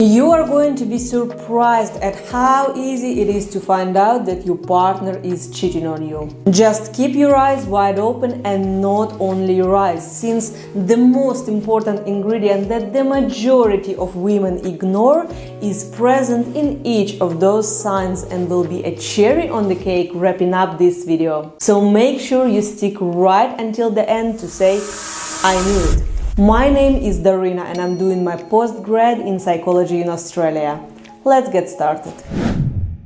You are going to be surprised at how easy it is to find out that your partner is cheating on you. Just keep your eyes wide open, and not only your eyes, since the most important ingredient that the majority of women ignore is present in each of those signs and will be a cherry on the cake wrapping up this video. So make sure you stick right until the end to say, I knew it. My name is Darina and I'm doing my postgrad in psychology in Australia. Let's get started.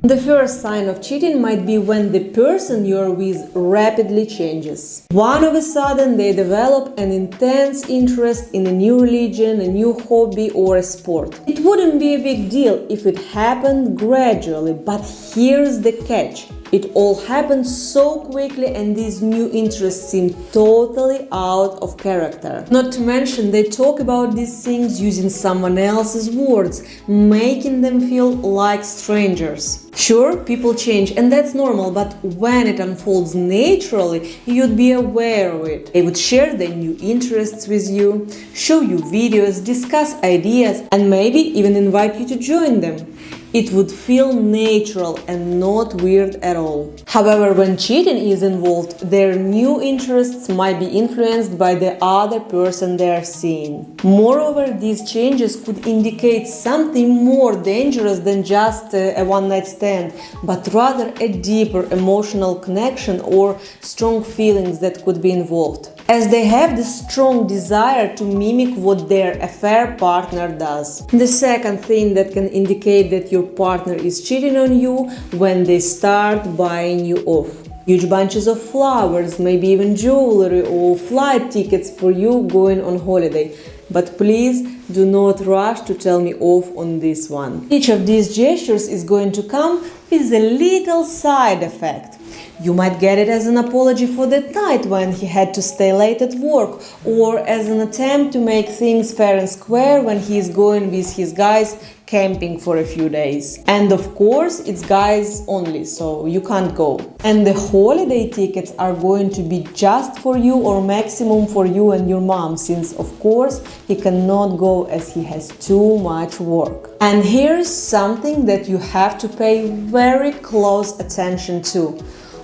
The first sign of cheating might be when the person you're with rapidly changes. All of a sudden they develop an intense interest in a new religion, a new hobby or a sport. It wouldn't be a big deal if it happened gradually, but here's the catch. It all happens so quickly and these new interests seem totally out of character. Not to mention they talk about these things using someone else's words, making them feel like strangers. Sure, people change and that's normal, but when it unfolds naturally, you'd be aware of it. They would share their new interests with you, show you videos, discuss ideas, and maybe even invite you to join them. It would feel natural and not weird at all. However, when cheating is involved, their new interests might be influenced by the other person they are seeing. Moreover, these changes could indicate something more dangerous than just a one-night stand, but rather a deeper emotional connection or strong feelings that could be involved, as they have the strong desire to mimic what their affair partner does. The second thing that can indicate that your partner is cheating on you when they start buying you off. Huge bunches of flowers, maybe even jewelry or flight tickets for you going on holiday. But please do not rush to tell me off on this one. Each of these gestures is going to come with a little side effect. You might get it as an apology for that night when he had to stay late at work, or as an attempt to make things fair and square when he is going with his guys camping for a few days. And of course, it's guys only, so you can't go. And the holiday tickets are going to be just for you or maximum for you and your mom, since of course he cannot go as he has too much work. And here's something that you have to pay very close attention to.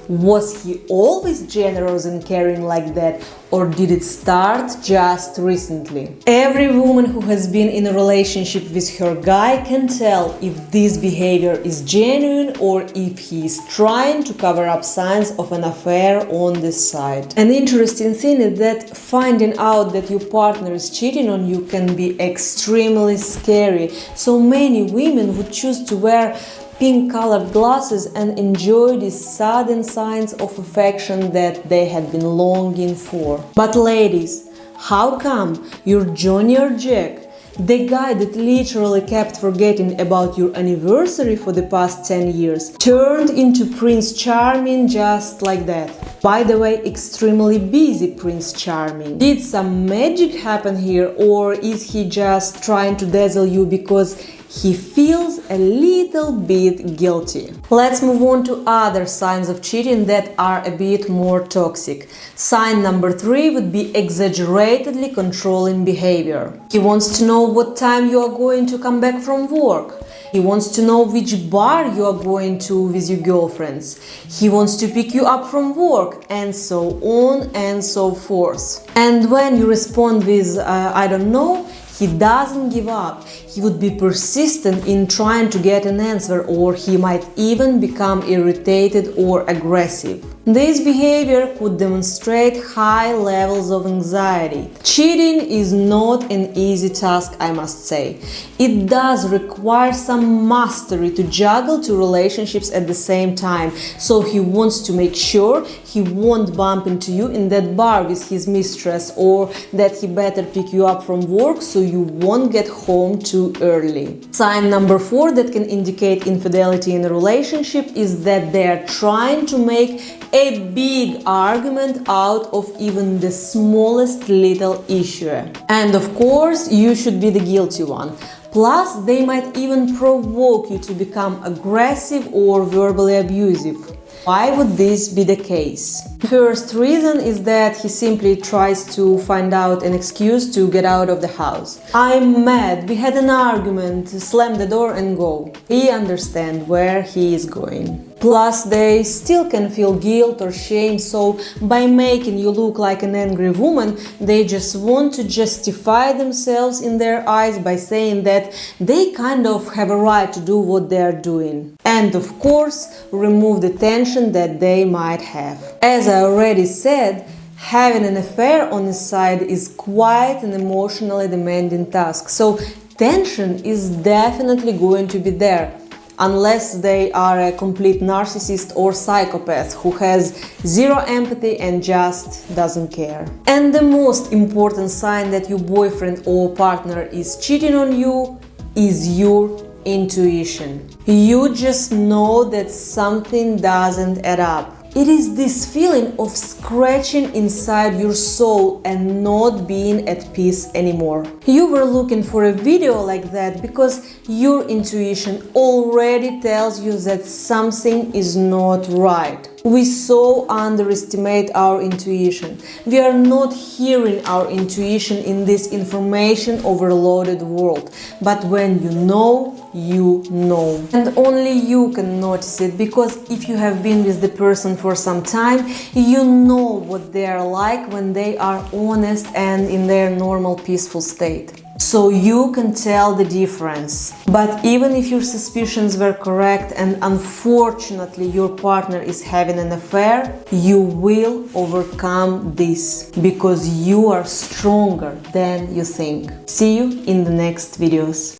Was he always generous and caring like that, or did it start just recently? Every woman who has been in a relationship with her guy can tell if this behavior is genuine or if he is trying to cover up signs of an affair on the side. An interesting thing is that finding out that your partner is cheating on you can be extremely scary. So many women would choose to wear pink-colored glasses and enjoy these sudden signs of affection that they had been longing for. But ladies, how come your Junior Jack, the guy that literally kept forgetting about your anniversary for the past 10 years, turned into Prince Charming just like that? By the way, extremely busy Prince Charming. Did some magic happen here, or is he just trying to dazzle you because he feels a little bit guilty? Let's move on to other signs of cheating that are a bit more toxic. Sign number 3 would be exaggeratedly controlling behavior. He wants to know what time you are going to come back from work. He wants to know which bar you are going to with your girlfriends. He wants to pick you up from work, and so on and so forth. And when you respond with, I don't know, he doesn't give up. He would be persistent in trying to get an answer, or he might even become irritated or aggressive. This behavior could demonstrate high levels of anxiety. Cheating is not an easy task, I must say. It does require some mastery to juggle two relationships at the same time, so he wants to make sure he won't bump into you in that bar with his mistress, or that he better pick you up from work so you won't get home too early. Sign number 4 that can indicate infidelity in a relationship is that they are trying to make a big argument out of even the smallest little issue. And of course, you should be the guilty one. Plus, they might even provoke you to become aggressive or verbally abusive. Why would this be the case? First reason is that he simply tries to find out an excuse to get out of the house. I'm mad, we had an argument, slam the door and go. He understands where he is going. Plus, they still can feel guilt or shame, so by making you look like an angry woman, they just want to justify themselves in their eyes by saying that they kind of have a right to do what they are doing. And of course, remove the tension that they might have. As I already said, having an affair on the side is quite an emotionally demanding task, so tension is definitely going to be there. Unless they are a complete narcissist or psychopath who has zero empathy and just doesn't care. And the most important sign that your boyfriend or partner is cheating on you is your intuition. You just know that something doesn't add up. It is this feeling of scratching inside your soul and not being at peace anymore. You were looking for a video like that because your intuition already tells you that something is not right. We so underestimate our intuition. We are not hearing our intuition in this information overloaded world. But when you know, you know. And only you can notice it, because if you have been with the person for some time, you know what they are like when they are honest and in their normal peaceful state. So you can tell the difference. But even if your suspicions were correct and unfortunately your partner is having an affair, you will overcome this because you are stronger than you think. See you in the next videos.